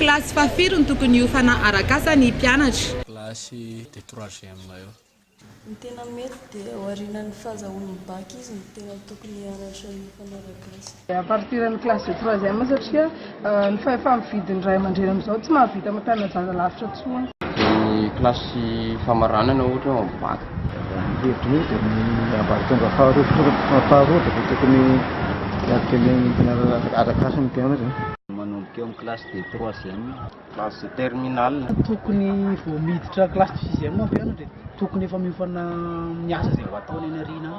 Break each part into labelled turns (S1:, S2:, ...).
S1: kilasy fahafiry no tokony hiofana arak'asa ny mpianatra.
S2: Kilasy de 3e eo.
S3: Ny tena mety dia aorianan'ny fahazahoan'ny baky izy ny tena tokony hianatra hiofana arak'asa.
S4: À partir ny classe de 3e satria ny fahefa-mividy ny ray aman-dreny amin'izao tsy mahavita mampianatra zaza lavitra tsoa.
S5: Ny kilasy famaranana ohatra hoe baky.
S6: Ny hevitry dia ny ambaratonga faharoa dia tokony hiarika amin'ny arak'asa ny mpianatra.
S5: Manomboka eo amin'ny kilasy de 3e, kilasy terminale.
S7: Tokony vao miditra kilasy 6e ny mpianatra tokony efa miofana miasa izay ho ataony eny aoriana.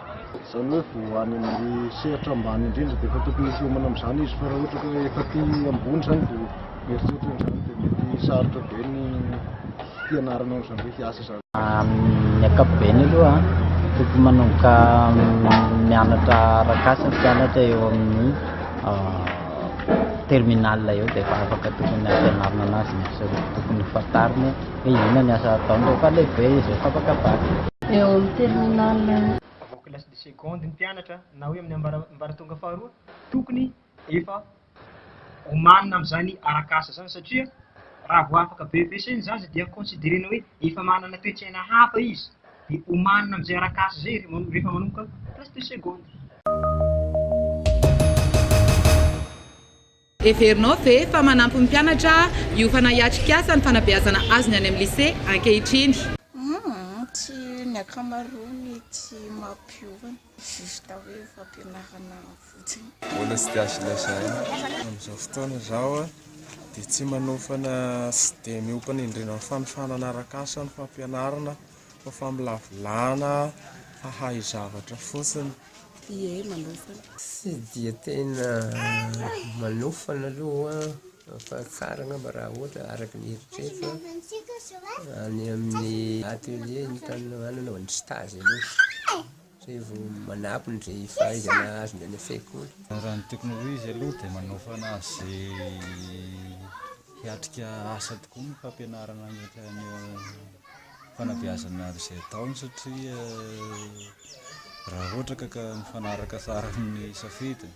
S6: Izany hoe vao any amin'ny sehatra ambany indrindra dia efa tokony hiomana amin'izany izy fa raha ohatra ka efa aty ambony izany dia mieritreritra izany dia mety sarotra be ny fianarana amin'izany hoe hiasa izany.
S8: Ny ankapobeny aloha tokony manomboka mianatra arak'asa ny mpianatra eo amin'ny terminal eo dia efa afaka tokony ampianarina anazy misy tokony fantariny hoe inona ny asa ataony rehefa lehibe izy efa afaka baky.
S3: Eo amin'ny terminal
S9: avao kilasy de seconde ny mpianatra na hoe amin'ny ambaratonga faharoa tokony efa omanina amin'izany arak'asa zany satria raha vao afaka be ampiasaina zaza dia considérena hoe efa manana toe-tsaina hafa izy dia omanina amin'izay arak'asa zay rehefa manomboka kilasy de seconde.
S1: Everinao ve fa manampy ny mpianatra hiofana hiatrik'asa ny fanabeazana azony any amin'ny lycée ankehitriny?
S10: Tsy ny ankamaroany tsy mampiovana justa hoe fampianarana fotsiny.
S11: Mbola tsy dia azo lazaina amin'izao fotoana izao dia tsy manofana sy dia miopana indrindra amin'ny fanofanana arak'asa ny fampianarana fa famolavolana hahay zavatra fotsiny.
S3: Ie manofana.
S12: Tsy dia tena manofana aloha fa tsara ngamba raha ohatra araka ny heritreritra any amin'ny atelier ny tanana anana ny stage aloha zay vao manampy ny fahaizana azony any sekoly.
S2: Raha ny teknôlôjia aloha dia manofana azy hiatrika asa tokoa ny fampianarana ny fanabeazana izay ataony satria raha ohatra ka mifanaraka tsara amin'ny safidy.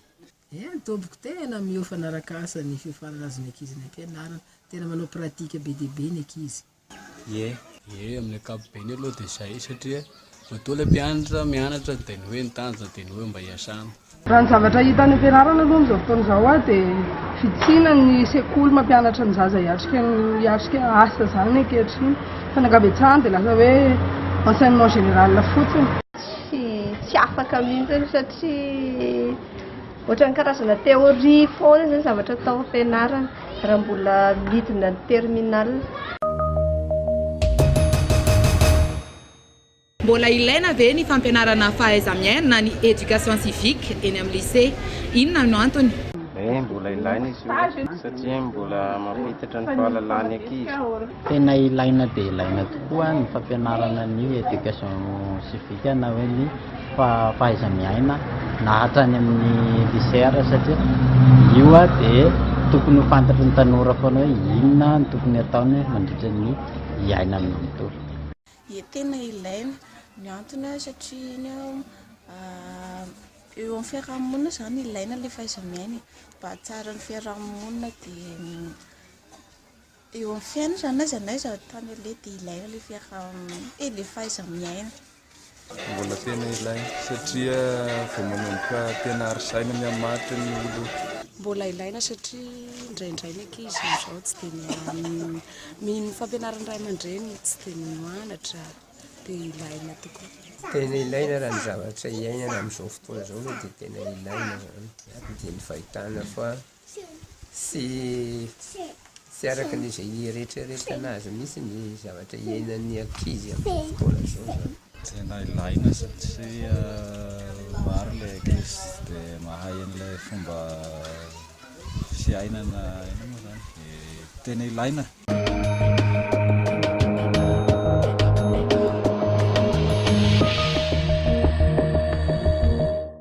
S7: Ny tomboko tena miofana arak'asa ny fiofanana azony ankizy ny ampianarana tena manao pratika be dia be ny ankizy.
S2: Ie amin'ny ankapobeny aloha dia izay satria matoa ilay mpianatra mianatra dia ny hoe nitanjona dia ny hoe mba hiasana.
S4: Raha ny zavatra hita any ampianarana aloha amin'izao fotoana izao dia fitsina ny sekoly mampianatra ny zaza hiatrika asa zany ankehitriny fa nangabetsahany dia lasa hoe enseignement général fotsiny.
S13: Tsy afaka mihitsy satria ohatran'ny karazana teoria foana zany zavatra atao ampianarana raha mbola midina ny terminal.
S1: Mbola ilaina ve ny fampianarana fahaiza-miaina na ny éducation civique eny amin'ny lycée? Inona no antony?
S5: Mbola ilaina izy io satria mbola mampitatra ny fahalalany ankizy.
S8: Tena ilaina dia ilaina tokoa ny fampianarana ny éducation civique na hoe ny fahaiza-miaina na hatrany amin'ny lycée satria io dia tokony ho fantatry ny tanora foana hoe inona ny tokony ataony mandritra ny iaina amin'ny tontolo.
S10: Tena ilaina ny antony satria eo amin'ny fiarahamonina zany ilaina ilay fahaiza-miaina mba tsara ny fiarahamonina dia eo amin'ny fiaina zany aiza n'aiza tany aleha dia ilaina ilay fahaiza-miaina.
S11: Mbola tena ilaina satria vao manomboka tena arisaina mihamatra ny olo.
S3: Mbola ilaina satria indraindray ny ankizy izao tsy dia ny fampianarana ray aman-dreny tsy dia mianatra dia ilaina tokoa.
S12: Tena ilaina raha ny zavatra iainana amin'izao fotoana izao dia tena ilaina dia ny fahitana fa sy araka n'izay rehetrarehetra anazy misy ny zavatra iainan'ny ankizy amin'ny fotoana izao.
S2: Tena ilaina satria maro ilay ankizy dia mahay an'ilay fomba fiainana eny moa zany tena ilaina.